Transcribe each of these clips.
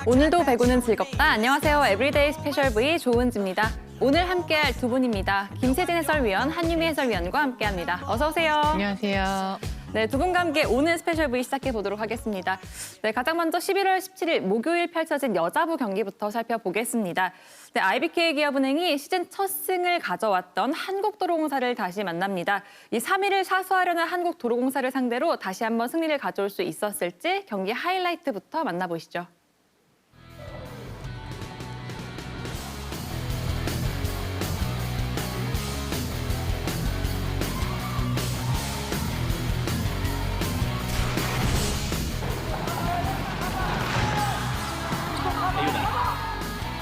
오늘도 배구는 즐겁다. 안녕하세요. 에브리데이 스페셜 V 조은지입니다. 오늘 함께할 두 분입니다. 김세진 해설위원, 한유미 해설위원과 함께합니다. 어서 오세요. 안녕하세요. 네, 두 분과 함께 오늘 스페셜 V 시작해 보도록 하겠습니다. 네, 가장 먼저 11월 17일 목요일 펼쳐진 여자부 경기부터 살펴보겠습니다. 네, IBK 기업은행이 시즌 첫 승을 가져왔던 한국도로공사를 다시 만납니다. 이 3위를 사수하려는 한국도로공사를 상대로 다시 한번 승리를 가져올 수 있었을지 경기 하이라이트부터 만나보시죠.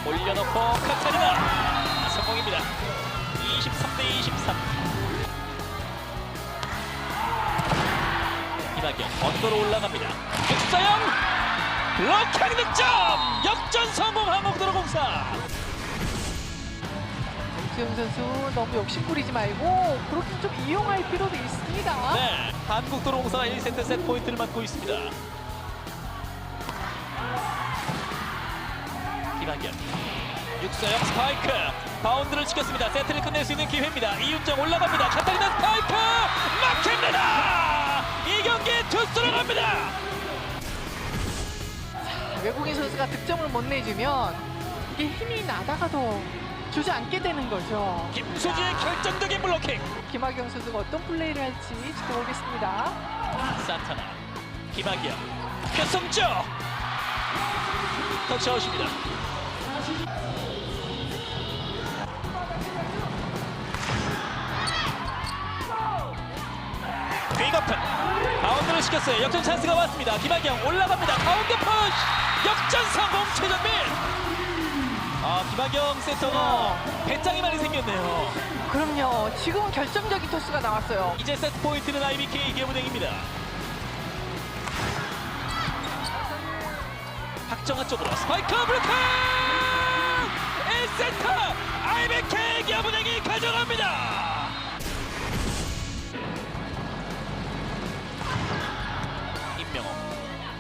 올려놓고 카타리나 성공입니다. 23대 23. 이낙연 언더로 올라갑니다. 육서영 블로킹 득점! 역전 성공 한국도로공사. 정수영 선수 너무 욕심부리지 말고 그렇게 좀 이용할 필요도 있습니다. 네, 한국도로공사 1세트 세트 포인트를 맡고 있습니다. 김한결 육서영 스파이크 바운드를 지켰습니다. 세트를 끝낼 수 있는 기회입니다. 이윤정 올라갑니다. 카타리나 스파이크 막힙니다. 이 경기 투수로 갑니다. 외국인 선수가 득점을 못 내주면 이게 힘이 나다가도 주지 않게 되는 거죠. 김수지의 결정적인 블로킹. 김학영 선수가 어떤 플레이를 할지 지켜보겠습니다. 산타나 김학영 표승주 터치아웃입니다. 빅오픈 바운드를 시켰어요. 역전 찬스가 왔습니다. 김학영 올라갑니다. 가운데 푸시 역전 성공 최정민. 김학영 세터가 배짱이 많이 생겼네요. 그럼요. 지금은 결정적인 토스가 나왔어요. 이제 세트 포인트는 IBK 기업은행입니다. 박정아 쪽으로 스파이크 블로킹 1세트 IBK 기업은행이 가져갑니다. 임명호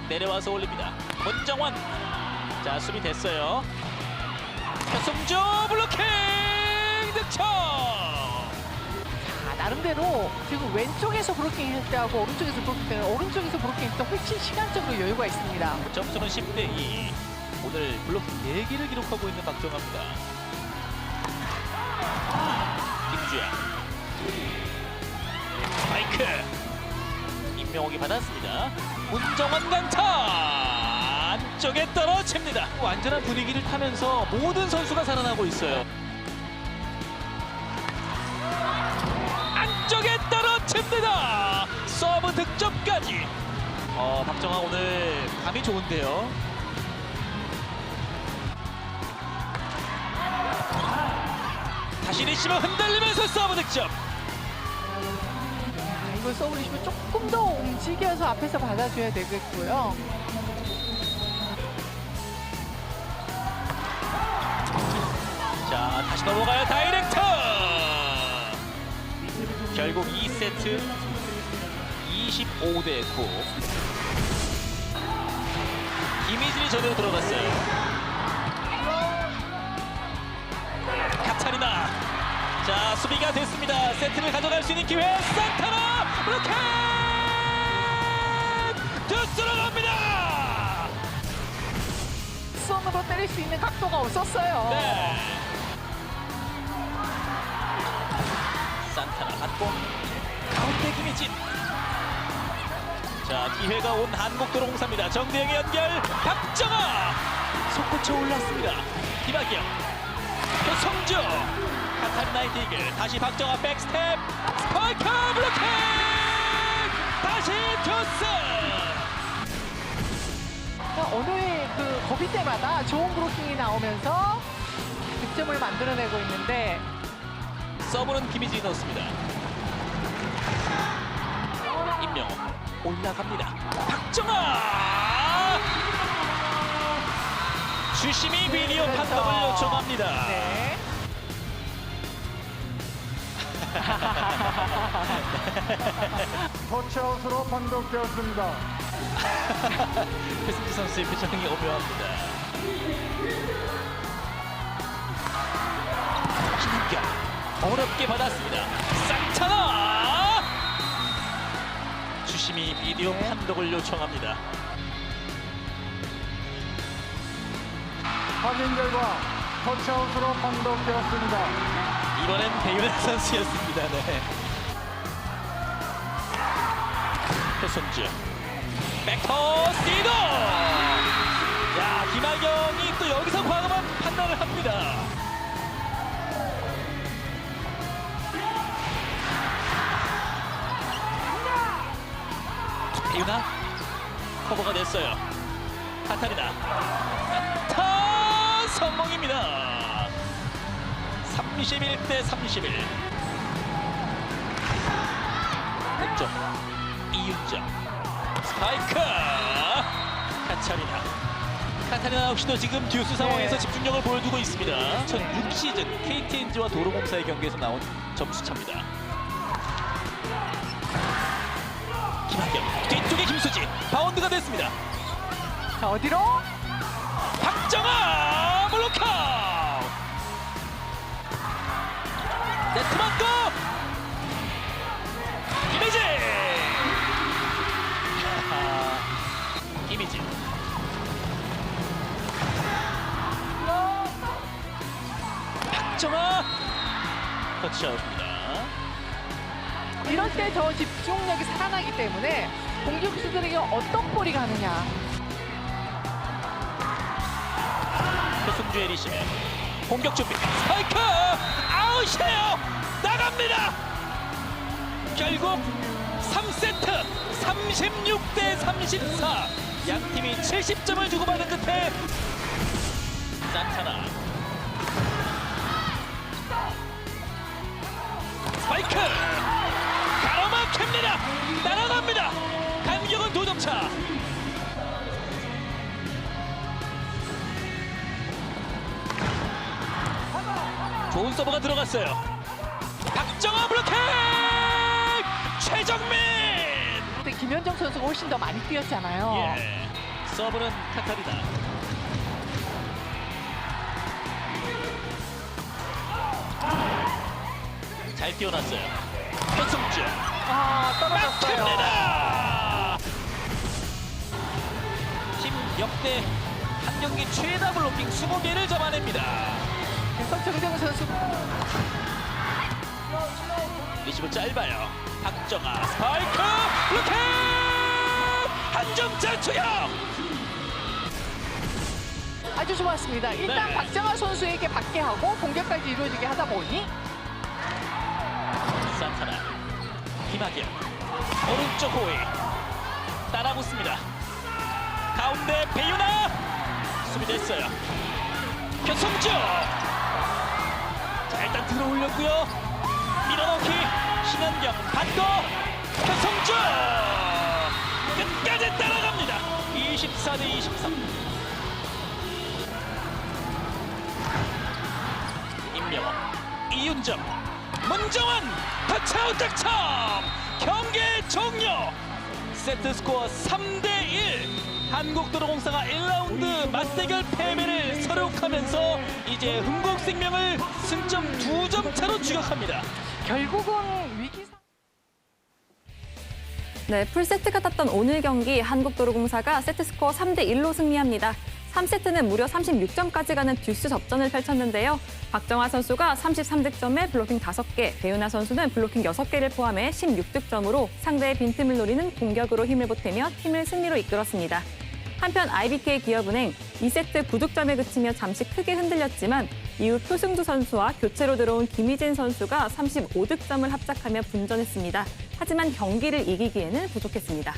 내려와서 올립니다. 권정환 자 수비 됐어요. 표승주 블로킹 득점. 나름대로 지금 왼쪽에서 브로킹 할 때하고 오른쪽에서 브로킹 때는 오른쪽에서 브로킹 할 때 훨씬 시간적으로 여유가 있습니다. 점수는 10대 2. 오늘 블로킹 4개를 기록하고 있는 박정아입니다. 김주영 스파이크 임명옥이 받았습니다. 문정환 강타 안쪽에 떨어집니다. 완전한 분위기를 타면서 모든 선수가 살아나고 있어요. 안쪽에 떨어집니다. 서브 득점까지. 박정아 오늘 감이 좋은데요. 다시 리시브 흔들리면서 서브 득점. 이걸 서브리시면 조금 더 움직여서 앞에서 받아줘야 되겠고요. 자 다시 넘어가요. 다이렉트. 결국 2세트 25대 9. 김희진이 제대로 들어갔어요. 카타리나 자 수비가 됐습니다. 세트를 가져갈 수 있는 기회. 산타나 블로킹 투수로 갑니다. 손으로 때릴 수 있는 각도가 없었어요. 네. 산타나 받고 가운데 김희진. 자 기회가 온 한국도로공사입니다. 정대영의 연결 박정아 속구쳐 올랐습니다. 김학영 표성주 카타리나 이글 다시 박정아 백스텝 스파이크 블로킹 다시 투스. 어느 그 거비 때마다 좋은 브로킹이 나오면서 득점을 만들어내고 있는데 서브는 김희진이 넣었습니다. 임명호 올라갑니다. 박정아 주심이 비디오 판독을 요청합니다. 네. 터치아웃으로 판독되었습니다. 배승지 선수의 표정이 오묘합니다. 김은경 어렵게 받았습니다. 산타나 주심이 비디오 판독을 요청합니다. 확인 결과 터치아웃으로 판독되었습니다. 이번엔 배윤아 선수였습니다. 네. 표승주 백터 시도. 야, 김하경이 또 여기서 과감한 판단을 합니다. 배윤아 커버가 됐어요. 카타리나 타 성공입니다. 31대 31. 왼쪽 이윤정 스파이크 카타리나 역시도 지금 듀스 상황에서 네. 집중력을 보여주고 있습니다. 2006시즌 KTNG와 도로공사의 경기에서 나온 점수차입니다. 김학경 뒤쪽에 김수지 바운드가 됐습니다. 자, 어디로? 박정아 블록아웃. 네트만고 김혜진. 김희진 박정아 터치아웃입니다. 이럴 때 더 집중력이 살아나기 때문에 공격수들에게 어떤 볼이 가느냐. 표승주의 리시브 공격 준비 스파이크 아웃이에요. 나갑니다. 결국 3세트 36대 34 양팀이 70점을 주고받은 끝에 산타나 스파이크 가로막힙니다. 날아갑니다. 간격은 2점 차. 좋은 서브가 들어갔어요. 박정아 블로킹 최정민. 그때 김현정 선수가 훨씬 더 많이 뛰었잖아요. 예. 서브는 카타리나. 잘 뛰어났어요. 표승주 떨어졌어요. 막힙니다. 팀 역대 한 경기 최다 블로킹 20개를 잡아냅니다. 그래서 정정 선수 리시브 짧아요. 박정아 스파이크 블로킹 한 점차 추격. 아주 좋았습니다. 일단 네. 박정아 선수에게 받게 하고 공격까지 이루어지게 하다 보니 산타나 김학경 오른쪽 호위 따라붙습니다. 가운데 배윤아 수비됐어요. 표승주 자 일단 들어올렸고요. 밀어넣기 신현경 받고 표승주 끝까지 따라갑니다. 24대 23. 임명원 이윤정 문정원 터치아웃 득점. 경기 종료. 세트 스코어 3대1. 한국도로공사가 1라운드 맞대결 패배를 서력하면서 이제 흥국생명을 승점 2점 차로 추격합니다. 결국은 위기 네, 풀세트가 땄던 오늘 경기 한국도로공사가 세트스코어 3대1로 승리합니다. 3세트는 무려 36점까지 가는 듀스 접전을 펼쳤는데요. 박정아 선수가 33득점에 블로킹 5개, 배윤아 선수는 블로킹 6개를 포함해 16득점으로 상대의 빈틈을 노리는 공격으로 힘을 보태며 팀을 승리로 이끌었습니다. 한편 IBK 기업은행 2세트 9득점에 그치며 잠시 크게 흔들렸지만 이후 표승주 선수와 교체로 들어온 김희진 선수가 35득점을 합작하며 분전했습니다. 하지만 경기를 이기기에는 부족했습니다.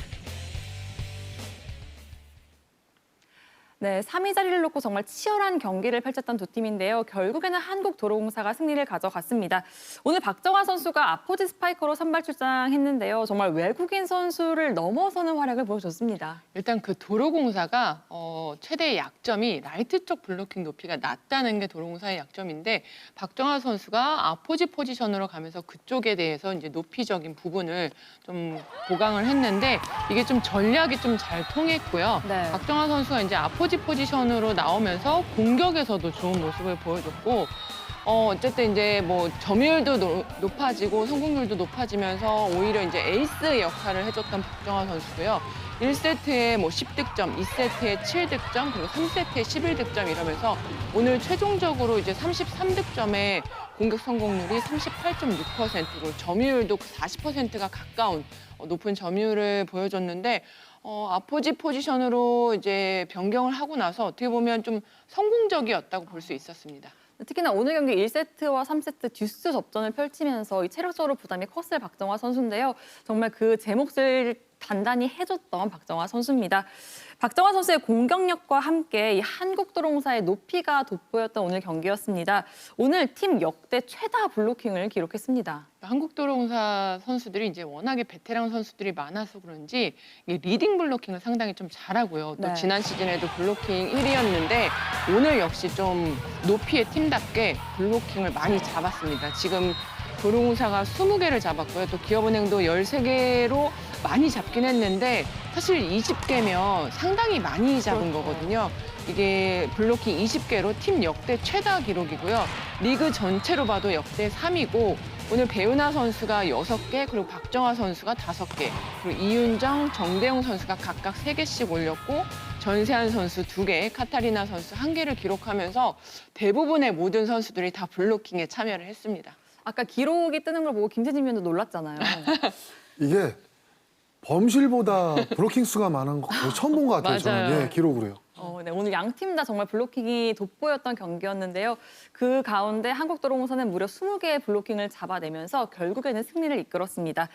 네, 3위 자리를 놓고 정말 치열한 경기를 펼쳤던 두 팀인데요. 결국에는 한국도로공사가 승리를 가져갔습니다. 오늘 박정아 선수가 아포지 스파이커로 선발 출장했는데요. 정말 외국인 선수를 넘어서는 활약을 보여줬습니다. 일단 그 도로공사가 최대의 약점이 라이트 쪽 블로킹 높이가 낮다는 게 도로공사의 약점인데 박정아 선수가 아포지 포지션으로 가면서 그쪽에 대해서 이제 높이적인 부분을 좀 보강을 했는데 이게 좀 전략이 좀 잘 통했고요. 네. 박정아 선수가 이제 아포지 포지션으로 나오면서 공격에서도 좋은 모습을 보여줬고 어쨌든 이제 뭐 점유율도 높아지고 성공률도 높아지면서 오히려 이제 에이스 역할을 해줬던 박정아 선수고요. 1세트에 뭐 10득점, 2세트에 7득점, 그리고 3세트에 11득점 이러면서 오늘 최종적으로 이제 33득점의 공격 성공률이 38.6%로 점유율도 40%가 가까운 높은 점유율을 보여줬는데 아포지 포지션으로 이제 변경을 하고 나서 어떻게 보면 좀 성공적이었다고 볼 수 있었습니다. 특히나 오늘 경기 1세트와 3세트 듀스 접전을 펼치면서 이 체력적으로 부담이 컸을 박정아 선수인데요. 정말 그 제 몫을 단단히 해줬던 박정아 선수입니다. 박정아 선수의 공격력과 함께 이 한국도로공사의 높이가 돋보였던 오늘 경기였습니다. 오늘 팀 역대 최다 블로킹을 기록했습니다. 한국도로공사 선수들이 이제 워낙에 베테랑 선수들이 많아서 그런지 이게 리딩 블로킹을 상당히 좀 잘하고요. 또 네. 지난 시즌에도 블로킹 1위였는데 오늘 역시 좀 높이의 팀답게 블로킹을 많이 잡았습니다. 지금 도로공사가 20개를 잡았고요. 또 기업은행도 13개로 많이 잡긴 했는데 사실 20개면 상당히 많이 잡은 거거든요. 이게 블로킹 20개로 팀 역대 최다 기록이고요. 리그 전체로 봐도 역대 3위고 오늘 배우나 선수가 6개, 그리고 박정아 선수가 5개, 그리고 이윤정, 정대웅 선수가 각각 3개씩 올렸고 전세한 선수 2개, 카타리나 선수 1개를 기록하면서 대부분의 모든 선수들이 다 블로킹에 참여를 했습니다. 아까 기록이 뜨는 걸 보고 김재진 위원도 놀랐잖아요. 이게 범실보다 블로킹 수가 많은 거 거의 처음 본 것 같아요. 저는 맞아요. 예, 기록으로요. 네, 오늘 양 팀 다 정말 블로킹이 돋보였던 경기였는데요. 그 가운데 한국도로공사는 무려 20개의 블로킹을 잡아내면서 결국에는 승리를 이끌었습니다.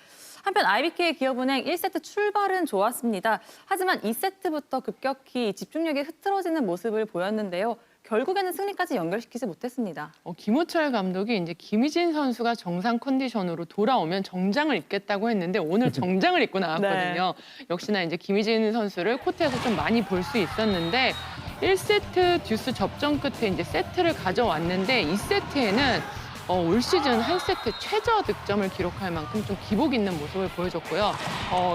한편 IBK 기업은행 1세트 출발은 좋았습니다. 하지만 2세트부터 급격히 집중력이 흐트러지는 모습을 보였는데요. 결국에는 승리까지 연결시키지 못했습니다. 김호철 감독이 이제 김희진 선수가 정상 컨디션으로 돌아오면 정장을 입겠다고 했는데 오늘 정장을 입고 나왔거든요. 역시나 이제 김희진 선수를 코트에서 좀 많이 볼 수 있었는데 1세트 듀스 접전 끝에 이제 세트를 가져왔는데 2세트에는 올 시즌 한 세트 최저 득점을 기록할 만큼 좀 기복 있는 모습을 보여줬고요.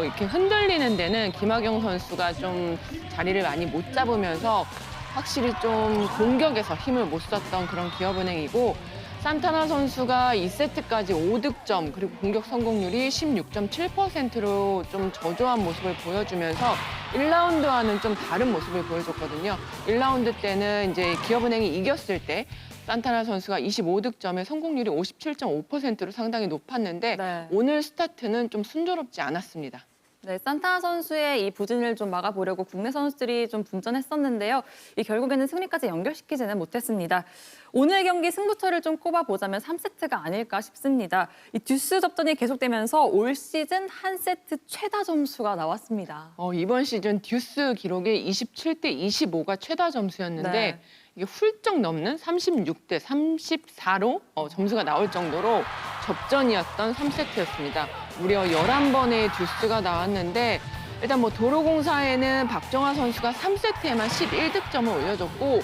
이렇게 흔들리는 데는 김학영 선수가 좀 자리를 많이 못 잡으면서 확실히 좀 공격에서 힘을 못 썼던 그런 기업은행이고 산타나 선수가 2세트까지 5득점 그리고 공격 성공률이 16.7%로 좀 저조한 모습을 보여주면서 1라운드와는 좀 다른 모습을 보여줬거든요. 1라운드 때는 이제 기업은행이 이겼을 때 산타나 선수가 25득점에 성공률이 57.5%로 상당히 높았는데 네. 오늘 스타트는 좀 순조롭지 않았습니다. 네, 산타 선수의 이 부진을 좀 막아보려고 국내 선수들이 좀 분전했었는데요. 이 결국에는 승리까지 연결시키지는 못했습니다. 오늘 경기 승부처를 좀 꼽아보자면 3세트가 아닐까 싶습니다. 이 듀스 접전이 계속되면서 올 시즌 한 세트 최다 점수가 나왔습니다. 이번 시즌 듀스 기록이 27대 25가 최다 점수였는데 네. 이게 훌쩍 넘는 36대 34로 점수가 나올 정도로 접전이었던 3세트였습니다. 무려 11번의 듀스가 나왔는데 일단 뭐 도로공사에는 박정아 선수가 3세트에만 11득점을 올려줬고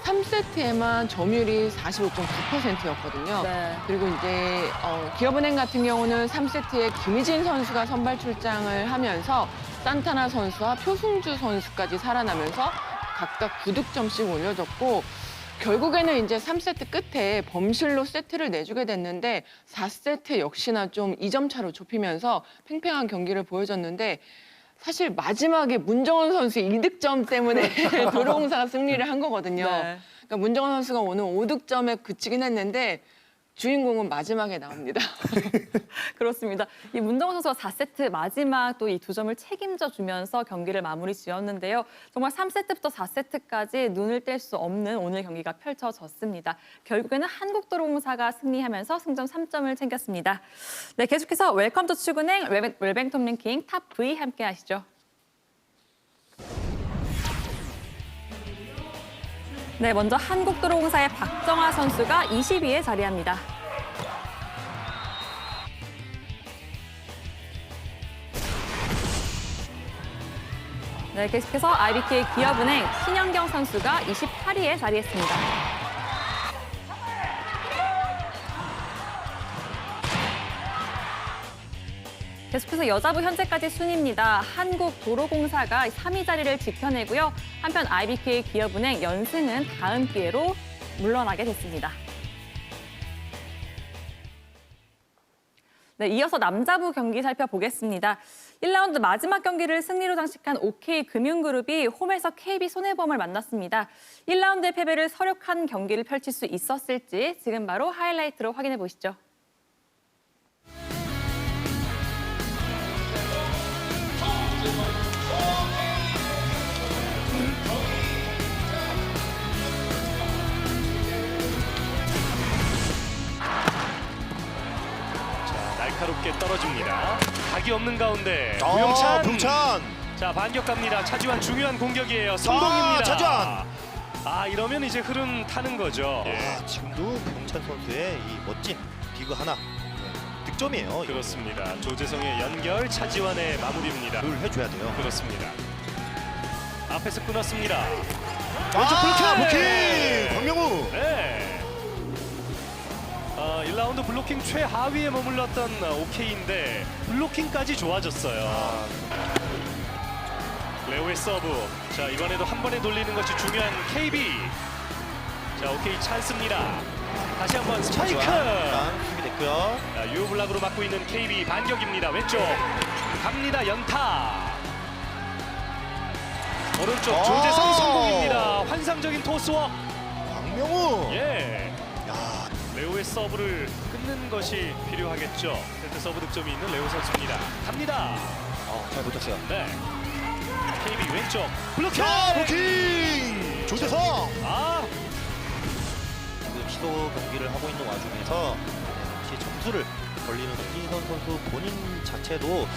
3세트에만 점유율이 45.9%였거든요. 네. 그리고 이제 기업은행 같은 경우는 3세트에 김희진 선수가 선발 출장을 하면서 산타나 선수와 표승주 선수까지 살아나면서 각각 9득점씩 올려줬고 결국에는 이제 3세트 끝에 범실로 세트를 내주게 됐는데 4세트 역시나 좀 2점 차로 좁히면서 팽팽한 경기를 보여줬는데 사실 마지막에 문정원 선수의 2득점 때문에 도로공사가 승리를 한 거거든요. 네. 그러니까 문정원 선수가 오늘 5득점에 그치긴 했는데 주인공은 마지막에 나옵니다. 그렇습니다. 이 문정원 선수가 4세트 마지막 또 이 2점을 책임져 주면서 경기를 마무리 지었는데요. 정말 3세트부터 4세트까지 눈을 뗄 수 없는 오늘 경기가 펼쳐졌습니다. 결국에는 한국도로공사가 승리하면서 승점 3점을 챙겼습니다. 네, 계속해서 웰컴 투 축은행 웰뱅톱 랭킹 탑 V 함께 하시죠. 네, 먼저 한국도로공사의 박정아 선수가 22에 자리합니다. 네, 계속해서 IBK 기업은행 신현경 선수가 28위에 자리했습니다. 계속해서 여자부 현재까지 순위입니다. 한국도로공사가 3위 자리를 지켜내고요. 한편 IBK 기업은행 연승은 다음 기회로 물러나게 됐습니다. 네, 이어서 남자부 경기 살펴보겠습니다. 1라운드 마지막 경기를 승리로 장식한 OK금융그룹이 홈에서 KB손해보험을 만났습니다. 1라운드의 패배를 서력한 경기를 펼칠 수 있었을지 지금 바로 하이라이트로 확인해 보시죠. 날카롭게 떨어집니다. 각이 없는 가운데 구영찬. 병찬. 자, 반격 갑니다. 차지환 중요한 공격이에요. 성공입니다. 차지환. 이러면 이제 흐름 타는 거죠. 지금도 병찬 선수의 이 멋진 디그 하나 득점이에요. 그렇습니다. 조재성의 연결, 차지환의 마무리입니다. 를 해줘야 돼요. 그렇습니다. 앞에서 끊었습니다. 왼쪽 블로킹. 박명우. 네. 1라운드 블로킹 최하위에 머물렀던 OK인데 블로킹까지 좋아졌어요. 레오의 서브. 자, 이번에도 한 번에 돌리는 것이 중요한 KB. 자, OK 찬스입니다. 다시 한번 스파이크. 일단 준비됐고요. 자, 유블락으로 막고 있는 KB 반격입니다. 왼쪽 갑니다. 연타. 오른쪽 조재성 성공입니다. 환상적인 토스워크. 박명우. 예. 야, 레오의 서브를 끊는 것이 필요하겠죠. 세트 서브 득점이 있는 레오 선수입니다. 갑니다. 잘 버텼어요. 네. KB 왼쪽 블로킹. 블로킹. 조재성. 지금 시도 경기를 하고 있는 와중에서 역시 점수를 걸리는 김진선 선수 본인 자체도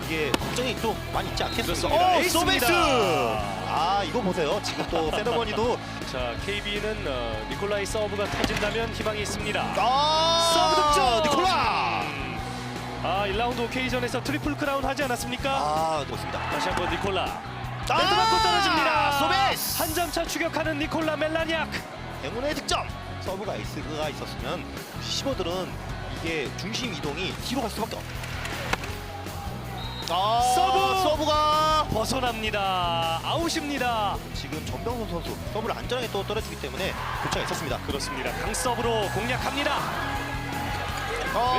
이게 걱정이 좀 많이 있지 않겠습니까? 그렇습니다. 에이스입니다. 서베이스! 이거 보세요. 지금 또 세레머니도 자, KB는 니콜라이 서브가 터진다면 희망이 있습니다. 서브 득점! 니콜라! 1라운드 오케이전에서 트리플 크라운 하지 않았습니까? 좋습니다. 다시 한번 니콜라. 멘트 맞고 떨어집니다. 서베이스! 한 점 차 추격하는 니콜라 멜라니악. 행운의 득점! 서브가 에이스가 있었으면 시버들은 이게 중심 이동이 뒤로 갈 수밖에 없어요. 서브가 벗어납니다. 아웃입니다. 지금 전병선 선수 서브를 안전하게 또 떨어주기 때문에 교차가 있었습니다. 그렇습니다. 강서브로 공략합니다.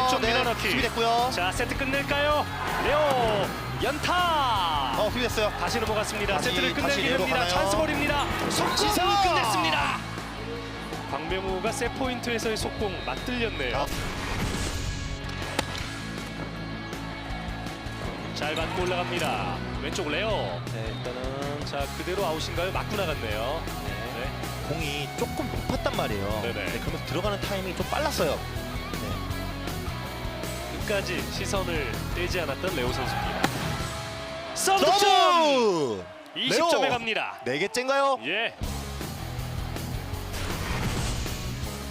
왼쪽 밀어넣기. 수비됐고요. 자, 세트 끝낼까요? 레오 연타. 수비됐어요. 다시 넘어갔습니다. 세트를 끝내기 다시 레오로 됩니다. 가나요? 찬스볼입니다. 속공을 지성! 끝냈습니다. 박명우가 세 포인트에서의 속공 맞들렸네요. 잘 받고 올라갑니다. 왼쪽 레오. 네, 일단은 자, 그대로 아웃인가요? 맞고 나갔네요. 네. 공이 조금 높았단 말이에요. 네네. 네, 그러면서 들어가는 타이밍이 좀 빨랐어요. 끝까지 시선을 떼지 않았던 레오 선수입니다. 서브 서브! 득점! 20점에 레오! 갑니다. 4개째인가요? 예.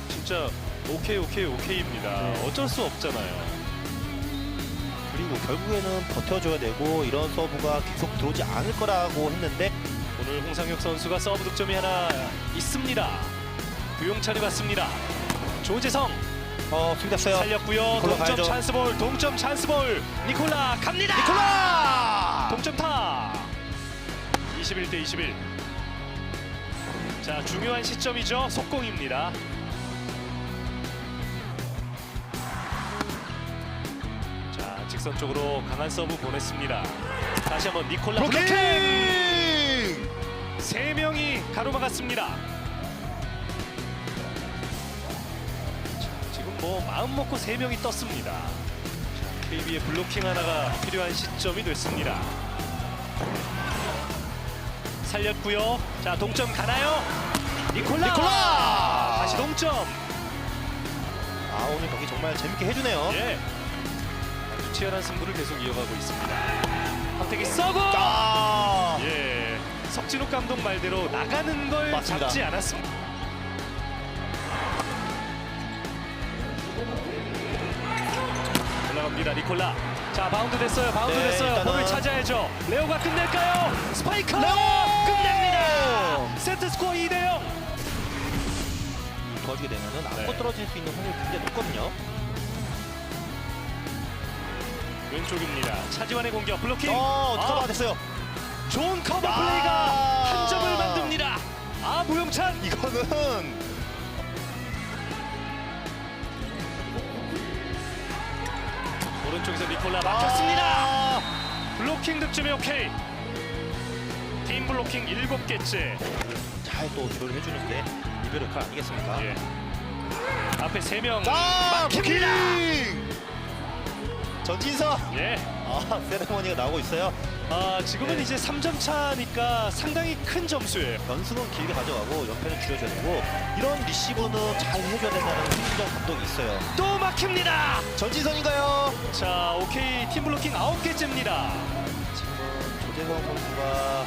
진짜 오케이입니다. 어쩔 수 없잖아요. 그리고 결국에는 버텨줘야 되고 이런 서브가 계속 들어오지 않을 거라고 했는데 오늘 홍상혁 선수가 서브 득점이 하나 있습니다. 구용찬이 받습니다. 조재성 수비됐어요. 살렸고요. 니콜라 동점 가야죠. 찬스볼, 동점 찬스볼. 니콜라 갑니다. 니콜라! 동점타. 21대 21. 자, 중요한 시점이죠. 속공입니다. 자, 직선 쪽으로 강한 서브 보냈습니다. 다시 한번 니콜라 블로킹. 블로킹! 3명이 가로막았습니다. 자, 지금 뭐 마음 먹고 3명이 떴습니다. 자, KB의 블로킹 하나가 필요한 시점이 됐습니다. 살렸고요. 자, 동점 가나요? 니콜라! 다시 동점. 오늘 경기 정말 재밌게 해주네요. 예. 아주 치열한 승부를 계속 이어가고 있습니다. 황택이 서브! 예. 석진욱 감독 말대로 나가는 걸 맞습니다. 잡지 않았습니다. 올라갑니다. 니콜라. 자, 바운드 됐어요. 바운드 네, 됐어요. 일단은- 볼을 차지해야죠. 레오가 끝낼까요? 스파이크! 레오! 끝냅니다. 세트 스코어 2대0. 도와주게 되면은 안고 네. 떨어질 수 있는 확률이 굉장히 높거든요. 왼쪽입니다. 차지완의 공격 블로킹. 커버가 됐어요. 좋은 커버 아. 플레이가 한 점을 만듭니다. 무용찬. 이거는 오른쪽에서 니콜라 막혔습니다. 블로킹 득점이 오케이. 팀 블로킹 7개째. 잘 또 조율을 해주는데 이별의 역할 아니겠습니까? 예. 앞에 3명 자, 막힙니다. 전진서. 예. 세레머니가 나오고 있어요. 지금은 네. 이제 3점 차니까 상당히 큰 점수예요. 연승은 길게 가져가고 연패는 줄여줘야 되고 이런 리시브는 잘 해줘야 된다는 신정 감독이 있어요. 또 막힙니다. 전진선인가요? 자, 오케이. 팀 블로킹 9개째입니다. 지금은 조재광 선수가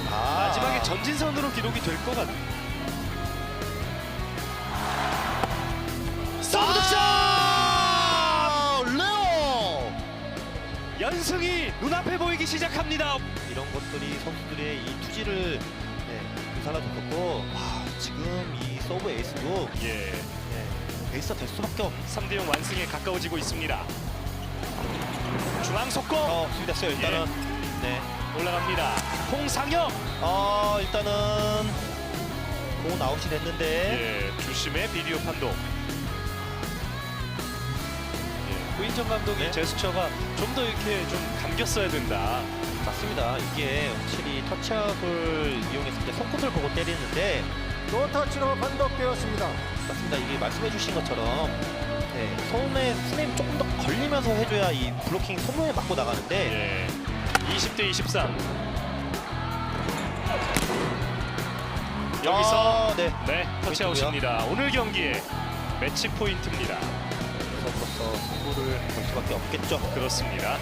마지막에 전진선으로 기록이 될 것 같아요. 서브 득점! 레오! 연승이 눈앞에 보이기 시작합니다. 이런 것들이 선수들의 이 투지를 살아줬었고 지금 이 서브 에이스도 예. 에이스가 될 수밖에 없는 3대0 완승에 가까워지고 있습니다. 중앙 속공 수비됐어요. 일단은 네. 올라갑니다. 홍상혁. 일단은 공은 아웃이 됐는데 예, 주심의 비디오 판독. 후인정 감독의 네. 제스처가 좀 더 이렇게 좀 감겼어야 된다. 맞습니다. 이게 확실히 터치업을 이용했을 때 손끝을 보고 때리는데 노터치로 판독되었습니다. 맞습니다. 이게 말씀해 주신 것처럼 손에 스냅이 조금 더 걸리면서 해줘야 이 블로킹 손목에 맞고 나가는데 예. 20대 23. 여기서 네. 터치아웃입니다. 오늘 경기의 매치 포인트입니다. 그래서 승부를 볼 수밖에 없겠죠. 그렇습니다.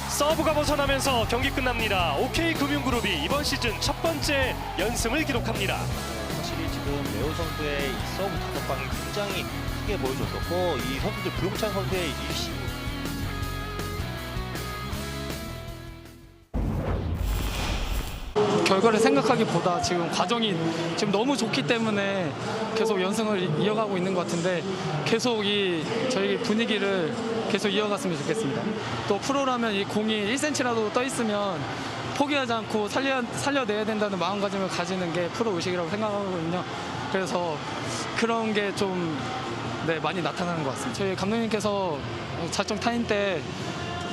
서브가 벗어나면서 경기 끝납니다. OK 금융그룹이 이번 시즌 첫 번째 연승을 기록합니다. 확실히 지금 레오 선수의 이 서브 5방이 굉장히 크게 보여줬었고 이 선수들 부용찬 선수의 이 리시브 결과를 생각하기보다 지금 과정이 지금 너무 좋기 때문에 계속 연승을 이어가고 있는 것 같은데 계속 이 저희 분위기를 계속 이어갔으면 좋겠습니다. 또 프로라면 이 공이 1cm라도 떠 있으면 포기하지 않고 살려내야 된다는 마음가짐을 가지는 게 프로 의식이라고 생각하거든요. 그래서 그런 게 좀 많이 나타나는 것 같습니다. 저희 감독님께서 작전 타임 때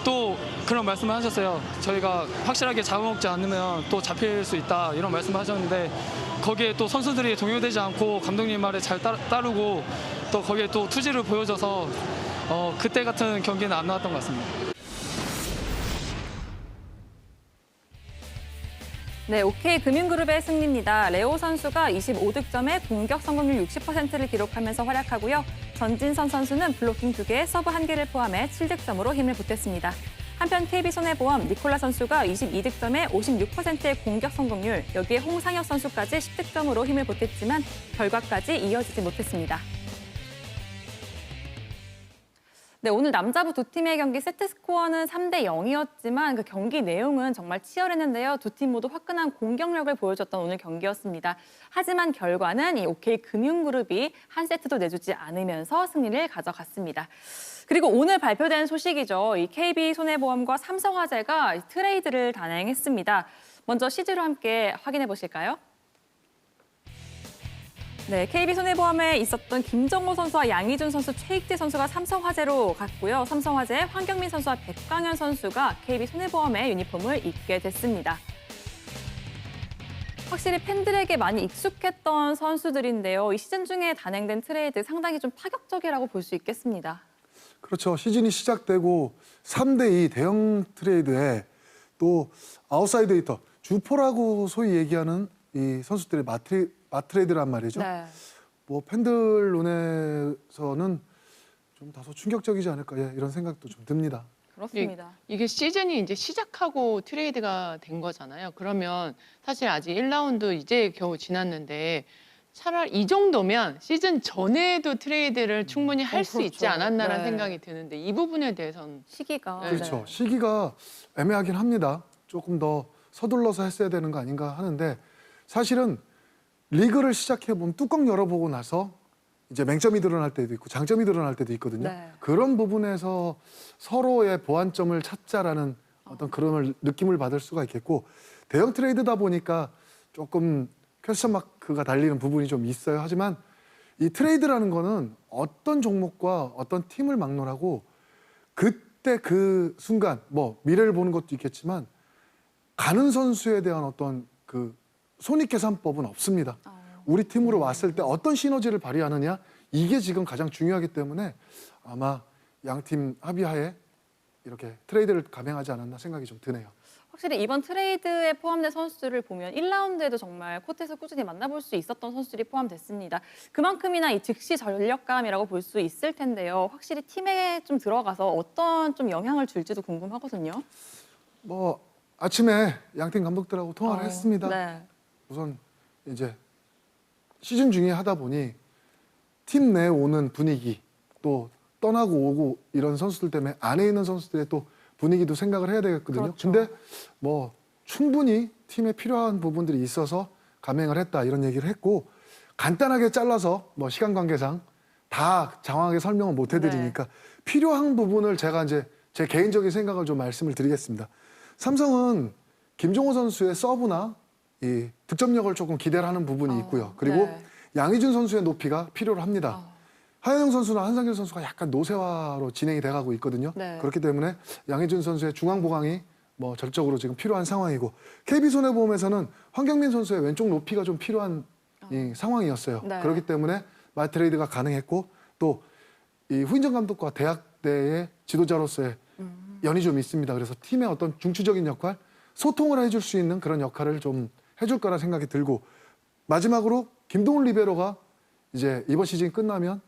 또 그런 말씀을 하셨어요. 저희가 확실하게 잡아먹지 않으면 또 잡힐 수 있다 이런 말씀을 하셨는데 거기에 또 선수들이 동요되지 않고 감독님 말에 잘 따르고 또 거기에 또 투지를 보여줘서 그때 같은 경기는 안 나왔던 것 같습니다. 네, OK 금융그룹의 승리입니다. 레오 선수가 25득점에 공격 성공률 60%를 기록하면서 활약하고요. 전진선 선수는 블로킹 2개, 서브 1개를 포함해 7득점으로 힘을 보탰습니다. 한편 KB손해보험 니콜라 선수가 22득점에 56%의 공격 성공률, 여기에 홍상혁 선수까지 10득점으로 힘을 보탰지만 결과까지 이어지지 못했습니다. 네, 오늘 남자부 두 팀의 경기 세트 스코어는 3대 0이었지만 그 경기 내용은 정말 치열했는데요. 두 팀 모두 화끈한 공격력을 보여줬던 오늘 경기였습니다. 하지만 결과는 이 OK 금융그룹이 한 세트도 내주지 않으면서 승리를 가져갔습니다. 그리고 오늘 발표된 소식이죠. 이 KB손해보험과 삼성화재가 트레이드를 단행했습니다. 먼저 CG로 함께 확인해 보실까요? 네, KB손해보험에 있었던 김정호 선수와 양희준 선수, 최익재 선수가 삼성화재로 갔고요. 삼성화재 황경민 선수와 백광현 선수가 KB손해보험의 유니폼을 입게 됐습니다. 확실히 팬들에게 많이 익숙했던 선수들인데요. 이 시즌 중에 단행된 트레이드 상당히 좀 파격적이라고 볼 수 있겠습니다. 그렇죠. 시즌이 시작되고 3대2 대형 트레이드에 또 아웃사이드 히터, 주포라고 소위 얘기하는 이 선수들의 마트레이드란 말이죠. 네. 뭐 팬들 눈에서는 좀 다소 충격적이지 않을까 이런 생각도 좀 듭니다. 그렇습니다. 이게 시즌이 이제 시작하고 트레이드가 된 거잖아요. 그러면 사실 아직 1라운드 이제 겨우 지났는데 차라리 이 정도면 시즌 전에도 트레이드를 충분히 할 수 있지 그렇죠. 않았나라는 네. 생각이 드는데 이 부분에 대해서는 시기가. 그렇죠. 네. 시기가 애매하긴 합니다. 조금 더 서둘러서 했어야 되는 거 아닌가 하는데 사실은 리그를 시작해 보면 뚜껑 열어보고 나서 이제 맹점이 드러날 때도 있고 장점이 드러날 때도 있거든요. 네. 그런 부분에서 서로의 보완점을 찾자라는 어떤 그런 느낌을 받을 수가 있겠고 대형 트레이드다 보니까 조금 퀘스천 마크가 달리는 부분이 좀 있어요. 하지만 이 트레이드라는 거는 어떤 종목과 어떤 팀을 막론하고 그때 그 순간 뭐 미래를 보는 것도 있겠지만 가는 선수에 대한 어떤 그 손익계산법은 없습니다. 우리 팀으로 왔을 때 어떤 시너지를 발휘하느냐 이게 지금 가장 중요하기 때문에 아마 양팀 합의하에 이렇게 트레이드를 감행하지 않았나 생각이 좀 드네요. 확실히 이번 트레이드에 포함된 선수들을 보면 1라운드에도 정말 코트에서 꾸준히 만나볼 수 있었던 선수들이 포함됐습니다. 그만큼이나 이 즉시 전력감이라고 볼 수 있을 텐데요. 확실히 팀에 좀 들어가서 어떤 좀 영향을 줄지도 궁금하거든요. 뭐 아침에 양팀 감독들하고 통화를 했습니다. 네. 우선 이제 시즌 중에 하다 보니 팀 내 오는 분위기 또 떠나고 오고 이런 선수들 때문에 안에 있는 선수들의 또 분위기도 생각을 해야 되겠거든요. 그렇죠. 근데 뭐 충분히 팀에 필요한 부분들이 있어서 감행을 했다 이런 얘기를 했고 간단하게 잘라서 뭐 시간 관계상 다 장황하게 설명을 못 해드리니까 필요한 부분을 제가 이제 제 개인적인 생각을 좀 말씀을 드리겠습니다. 삼성은 김종호 선수의 서브나 이 득점력을 조금 기대를 하는 부분이 있고요. 그리고 네. 양희준 선수의 높이가 필요로 합니다. 하현영 선수나 한상길 선수가 약간 노쇠화로 진행이 돼가고 있거든요. 네. 그렇기 때문에 양희준 선수의 중앙 보강이 뭐 절적으로 지금 필요한 상황이고 KB손해보험에서는 황경민 선수의 왼쪽 높이가 좀 필요한 이 상황이었어요. 네. 그렇기 때문에 말트레이드가 가능했고 또 이 후인정 감독과 대학대의 지도자로서의 연이 좀 있습니다. 그래서 팀의 어떤 중추적인 역할, 소통을 해줄 수 있는 그런 역할을 좀 해줄 거라 생각이 들고 마지막으로 김동훈 리베로가 이제 이번 시즌이 끝나면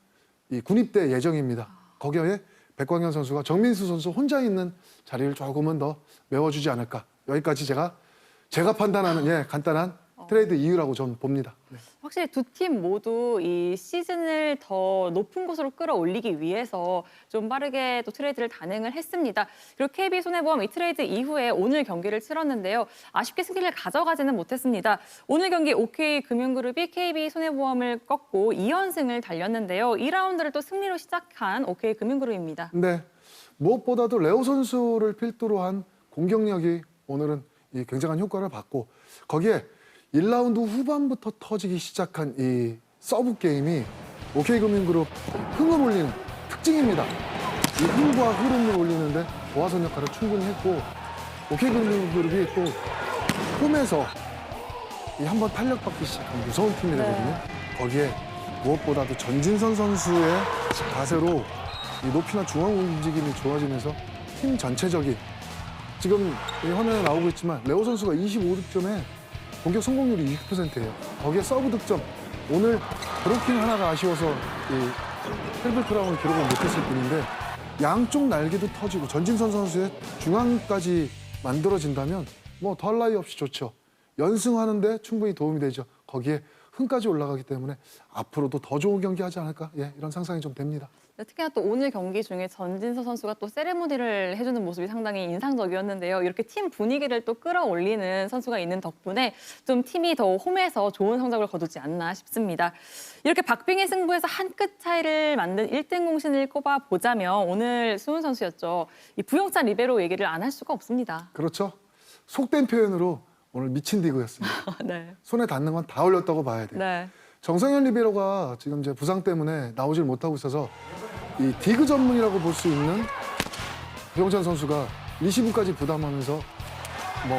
이 군입대 예정입니다. 거기에 백광현 선수가 정민수 선수 혼자 있는 자리를 조금은 더 메워주지 않을까. 여기까지 제가 판단하는 간단한 트레이드 이유라고 저는 봅니다. 네. 확실히 두 팀 모두 이 시즌을 더 높은 곳으로 끌어올리기 위해서 좀 빠르게 또 트레이드를 단행을 했습니다. 그리고 KB손해보험 이 트레이드 이후에 오늘 경기를 치렀는데요. 아쉽게 승리를 가져가지는 못했습니다. 오늘 경기 OK금융그룹이 KB손해보험을 꺾고 2연승을 달렸는데요. 2라운드를 또 승리로 시작한 OK금융그룹입니다. 근데 무엇보다도 레오 선수를 필두로 한 공격력이 오늘은 이 굉장한 효과를 받고 거기에 1라운드 후반부터 터지기 시작한 이 서브 게임이 OK금융그룹 흥을 올리는 특징입니다. 이 흥과 흐름을 올리는데 도화선 역할을 충분히 했고 OK금융그룹이 또 홈에서 이 한번 탄력받기 시작한 무서운 팀이 되거든요. 거기에 무엇보다도 전진선 선수의 가세로 이 높이나 중앙 움직임이 좋아지면서 팀 전체적인 지금 이 화면에 나오고 있지만 레오 선수가 25득점에 공격 성공률이 20%예요. 거기에 서브 득점. 오늘 브로킹 하나가 아쉬워서 이 트리플 크라운을 기록을 못했을 뿐인데 양쪽 날개도 터지고 전진선 선수의 중앙까지 만들어진다면 뭐 더할 나위 없이 좋죠. 연승하는데 충분히 도움이 되죠. 거기에 흥까지 올라가기 때문에 앞으로도 더 좋은 경기 하지 않을까? 이런 상상이 좀 됩니다. 네, 특히나 또 오늘 경기 중에 전진서 선수가 또 세레모니를 해주는 모습이 상당히 인상적이었는데요. 이렇게 팀 분위기를 또 끌어올리는 선수가 있는 덕분에 좀 팀이 더 홈에서 좋은 성적을 거두지 않나 싶습니다. 이렇게 박빙의 승부에서 한 끗 차이를 만든 1등 공신을 꼽아보자면 오늘 수훈 선수였죠. 이 부영찬 리베로 얘기를 안 할 수가 없습니다. 그렇죠. 속된 표현으로 오늘 미친 디그였습니다. 네. 손에 닿는 건 다 올렸다고 봐야 돼요. 네. 정성현 리베로가 지금 이제 부상 때문에 나오질 못하고 있어서 이 디그 전문이라고 볼 수 있는 부영찬 선수가 리시브까지 부담하면서 뭐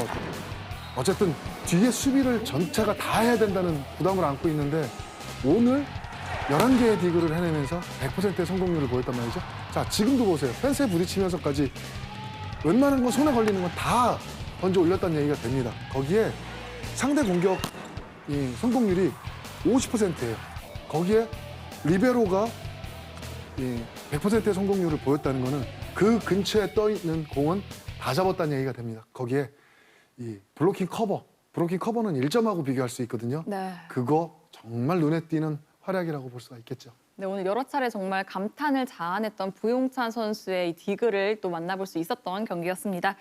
어쨌든 뒤에 수비를 전체가 다 해야 된다는 부담을 안고 있는데 오늘 11개의 디그를 해내면서 100%의 성공률을 보였단 말이죠. 자, 지금도 보세요. 펜스에 부딪히면서까지 웬만한 거 손에 걸리는 건 다 던져 올렸다는 얘기가 됩니다. 거기에 상대 공격 이 성공률이 50%예요. 거기에 리베로가 100%의 성공률을 보였다는 거는 그 근처에 떠 있는 공은 다 잡았다는 얘기가 됩니다. 거기에 이 블로킹 커버는 1점하고 비교할 수 있거든요. 네. 그거 정말 눈에 띄는 활약이라고 볼 수가 있겠죠. 네, 오늘 여러 차례 정말 감탄을 자아냈던 부용찬 선수의 이 디그를 또 만나볼 수 있었던 경기였습니다.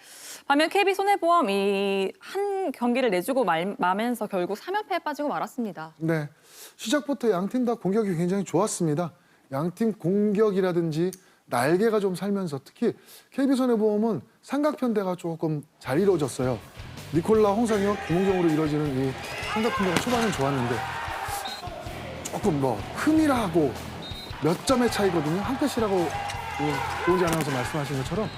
반면 KB 손해보험 이 한 경기를 내주고 마면서 결국 3연패에 빠지고 말았습니다. 네, 시작부터 양 팀 다 공격이 굉장히 좋았습니다. 양 팀 공격이라든지 날개가 좀 살면서 특히 KB손해보험은 삼각편대가 조금 잘 이루어졌어요. 니콜라, 홍상혁, 김홍경으로 이루어지는 이 삼각편대가 초반엔 좋았는데 조금 뭐 흠이라고 몇 점의 차이거든요. 한 끗이라고 오은지 아나운서 말씀하신 것처럼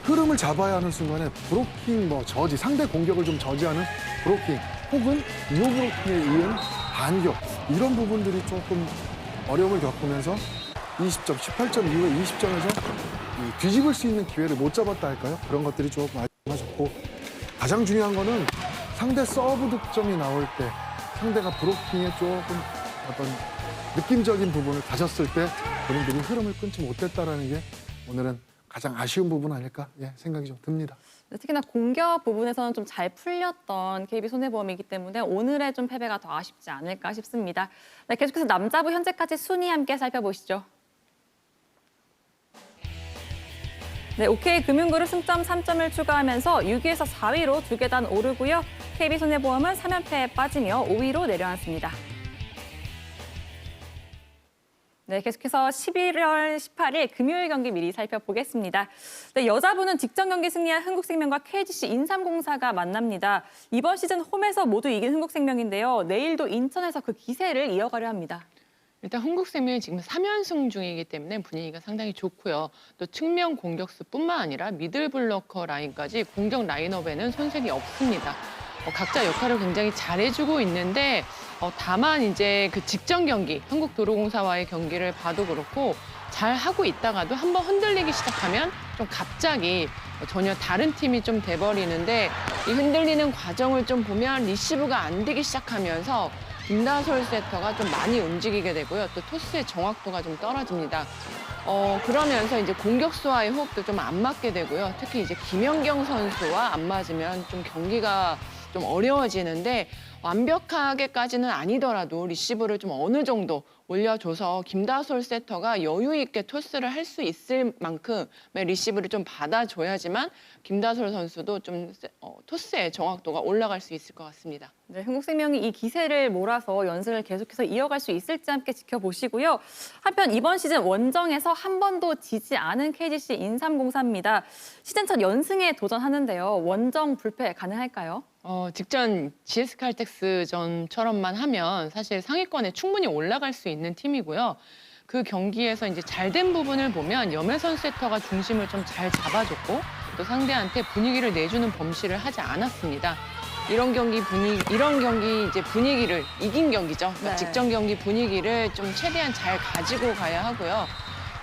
흐름을 잡아야 하는 순간에 브로킹, 뭐 저지, 상대 공격을 좀 저지하는 브로킹 혹은 이호 브로킹에 의한 반격 이런 부분들이 조금 어려움을 겪으면서 20점, 18점 이후에 20점에서 뒤집을 수 있는 기회를 못 잡았다 할까요? 그런 것들이 조금 아쉽고 가장 중요한 거는 상대 서브 득점이 나올 때 상대가 브로킹에 조금 어떤 느낌적인 부분을 가졌을 때 본인들이 흐름을 끊지 못했다라는 게 오늘은 가장 아쉬운 부분 아닐까 생각이 좀 듭니다. 네, 특히나 공격 부분에서는 좀 잘 풀렸던 KB손해보험이기 때문에 오늘의 좀 패배가 더 아쉽지 않을까 싶습니다. 네, 계속해서 남자부 현재까지 순위 함께 살펴보시죠. 네, OK금융그룹 승점 3점을 추가하면서 6위에서 4위로 2계단 오르고요. KB손해보험은 3연패에 빠지며 5위로 내려앉습니다. 네, 계속해서 11월 18일 금요일 경기 미리 살펴보겠습니다. 네, 여자부는 직전 경기 승리한 흥국생명과 KGC 인삼공사가 만납니다. 이번 시즌 홈에서 모두 이긴 흥국생명인데요. 내일도 인천에서 그 기세를 이어가려 합니다. 일단 흥국생명이 지금 3연승 중이기 때문에 분위기가 상당히 좋고요. 또 측면 공격수뿐만 아니라 미들블러커 라인까지 공격 라인업에는 손색이 없습니다. 각자 역할을 굉장히 잘해주고 있는데 다만 이제 그 직전 경기 한국도로공사와의 경기를 봐도 그렇고 잘 하고 있다가도 한번 흔들리기 시작하면 좀 갑자기 전혀 다른 팀이 좀 돼버리는데 이 흔들리는 과정을 좀 보면 리시브가 안 되기 시작하면서 김다솔 세터가 좀 많이 움직이게 되고요. 또 토스의 정확도가 좀 떨어집니다. 그러면서 이제 공격수와의 호흡도 좀 안 맞게 되고요. 특히 이제 김연경 선수와 안 맞으면 좀 경기가 좀 어려워지는데 완벽하게까지는 아니더라도 리시브를 좀 어느 정도 올려줘서 김다솔 세터가 여유 있게 토스를 할 수 있을 만큼의 리시브를 좀 받아줘야지만 김다솔 선수도 좀 토스의 정확도가 올라갈 수 있을 것 같습니다. 네, 흥국생명이 이 기세를 몰아서 연승을 계속해서 이어갈 수 있을지 함께 지켜보시고요. 한편 이번 시즌 원정에서 한 번도 지지 않은 KGC 인삼공사입니다. 시즌 첫 연승에 도전하는데요. 원정 불패 가능할까요? 직전 GS 칼텍스전처럼만 하면 사실 상위권에 충분히 올라갈 수 있는 팀이고요. 그 경기에서 이제 잘된 부분을 보면 염혜선 세터가 중심을 좀 잘 잡아줬고 또 상대한테 분위기를 내주는 범실을 하지 않았습니다. 이런 경기 이제 분위기를 이긴 경기죠. 그러니까 네. 직전 경기 분위기를 좀 최대한 잘 가지고 가야 하고요.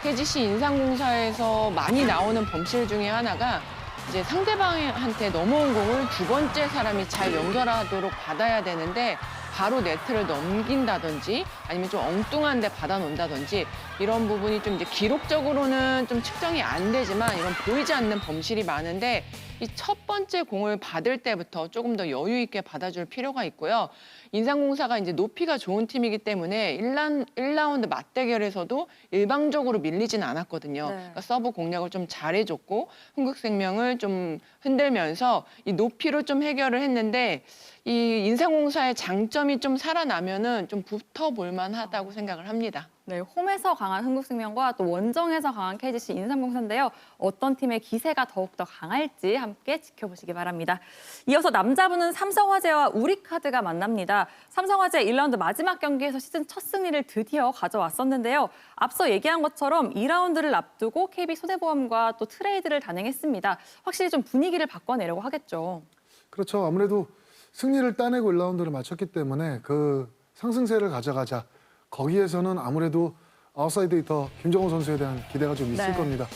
KGC 인삼공사에서 많이 나오는 범실 중에 하나가 이제 상대방한테 넘어온 공을 두 번째 사람이 잘 연결하도록 받아야 되는데 바로 네트를 넘긴다든지 아니면 좀 엉뚱한 데 받아놓는다든지 이런 부분이 좀 이제 기록적으로는 좀 측정이 안 되지만 이건 보이지 않는 범실이 많은데 이 첫 번째 공을 받을 때부터 조금 더 여유 있게 받아줄 필요가 있고요. 인삼공사가 이제 높이가 좋은 팀이기 때문에 1라운드 맞대결에서도 일방적으로 밀리지는 않았거든요. 네. 그러니까 서브 공략을 좀 잘해줬고 흥국생명을 좀 흔들면서 이 높이로 좀 해결을 했는데 이 인삼공사의 장점이 좀 살아나면은 좀 붙어볼 만하다고 생각을 합니다. 네, 홈에서 강한 흥국생명과 또 원정에서 강한 KGC 인삼공사인데요. 어떤 팀의 기세가 더욱더 강할지 함께 지켜보시기 바랍니다. 이어서 남자부는 삼성화재와 우리카드가 만납니다. 삼성화재 1라운드 마지막 경기에서 시즌 첫 승리를 드디어 가져왔었는데요. 앞서 얘기한 것처럼 2라운드를 앞두고 KB손해보험과 또 트레이드를 단행했습니다. 확실히 좀 분위기를 바꿔내려고 하겠죠. 그렇죠. 아무래도 승리를 따내고 1라운드를 마쳤기 때문에 그 상승세를 가져가자. 거기에서는 아무래도 아웃사이드 히터 김정호 선수에 대한 기대가 좀 있을 겁니다.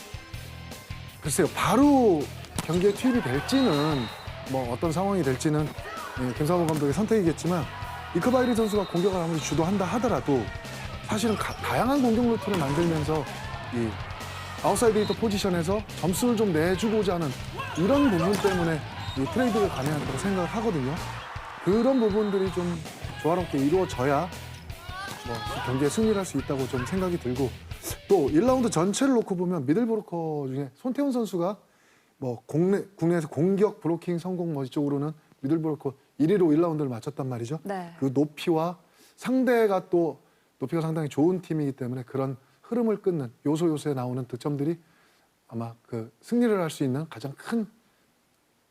글쎄요, 바로 경기에 투입이 될지는 뭐 어떤 상황이 될지는 김상호 감독의 선택이겠지만 이크바이리 선수가 공격을 아무리 주도한다 하더라도 사실은 다양한 공격 루트를 만들면서 이 아웃사이드 히터 포지션에서 점수를 좀 내주고자 하는 이런 부분 때문에 이 트레이드가 가능하다고 생각을 하거든요. 그런 부분들이 좀 조화롭게 이루어져야 뭐 경기에 승리를 할 수 있다고 좀 생각이 들고 또 1라운드 전체를 놓고 보면 미들 브로커 중에 손태훈 선수가 뭐 국내에서 공격 브로킹 성공 뭐 이쪽으로는 미들 브로커 1위로 1라운드를 마쳤단 말이죠. 네. 그 높이와 상대가 또 높이가 상당히 좋은 팀이기 때문에 그런 흐름을 끊는 요소에 나오는 득점들이 아마 그 승리를 할 수 있는 가장 큰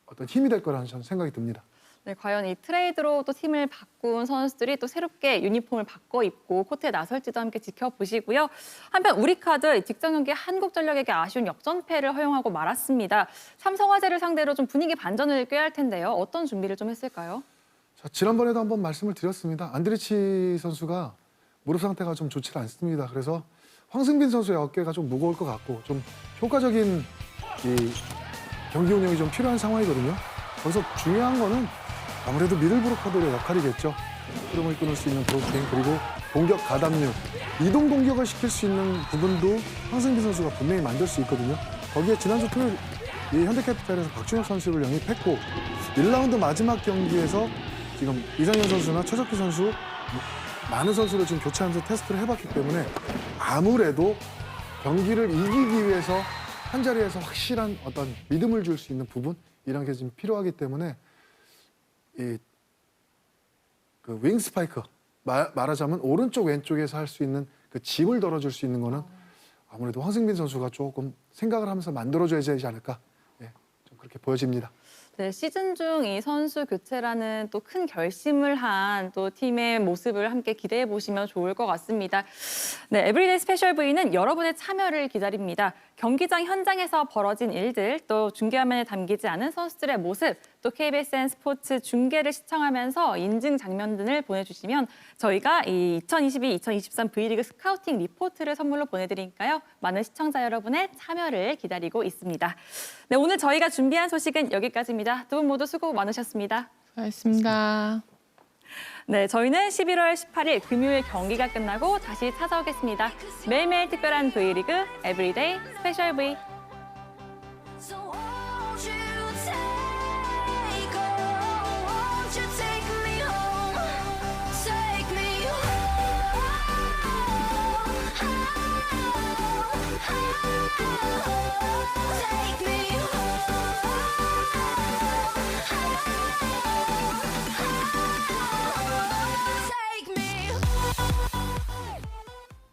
어떤 힘이 될 거라는 저는 생각이 듭니다. 네, 과연 이 트레이드로 또 팀을 바꾼 선수들이 또 새롭게 유니폼을 바꿔 입고 코트에 나설지도 함께 지켜보시고요. 한편 우리카드 직전 경기 한국전력에게 아쉬운 역전패를 허용하고 말았습니다. 삼성화재를 상대로 좀 분위기 반전을 꾀할 텐데요. 어떤 준비를 좀 했을까요? 자, 지난번에도 한번 말씀을 드렸습니다. 안드리치 선수가 무릎 상태가 좀 좋지 않습니다. 그래서 황승빈 선수의 어깨가 좀 무거울 것 같고 좀 효과적인 이 경기 운영이 좀 필요한 상황이거든요. 거기서 중요한 거는 아무래도 미들 브로커들의 역할이겠죠. 흐름을 끊을 수 있는 브로킹 그리고 공격 가담률, 이동 공격을 시킬 수 있는 부분도 황승빈 선수가 분명히 만들 수 있거든요. 거기에 지난주 토요일 이 현대캐피탈에서 박준혁 선수를 영입했고 1라운드 마지막 경기에서 지금 이상현 선수나 최석희 선수 많은 선수를 지금 교체하면서 테스트를 해봤기 때문에 아무래도 경기를 이기기 위해서 한 자리에서 확실한 어떤 믿음을 줄 수 있는 부분 이런 게 지금 필요하기 때문에 이 그 윙 스파이크 말하자면 오른쪽 왼쪽에서 할 수 있는 그 짐을 덜어줄 수 있는 거는 아무래도 황승빈 선수가 조금 생각을 하면서 만들어줘야 되지 않을까 좀 그렇게 보여집니다. 네, 시즌 중 이 선수 교체라는 또 큰 결심을 한 또 팀의 모습을 함께 기대해 보시면 좋을 것 같습니다. 네, 에브리데이 스페셜 V는 여러분의 참여를 기다립니다. 경기장 현장에서 벌어진 일들, 또 중계화면에 담기지 않은 선수들의 모습, 또 KBSN 스포츠 중계를 시청하면서 인증 장면 등을 보내주시면 저희가 이 2022-2023 V리그 스카우팅 리포트를 선물로 보내드리니까요. 많은 시청자 여러분의 참여를 기다리고 있습니다. 네, 오늘 저희가 준비한 소식은 여기까지입니다. 두 분 모두 수고 많으셨습니다. 수고하셨습니다. 네, 저희는 11월 18일 금요일 경기가 끝나고 다시 찾아오겠습니다. 매일매일 특별한 V리그 에브리데이 스페셜 V.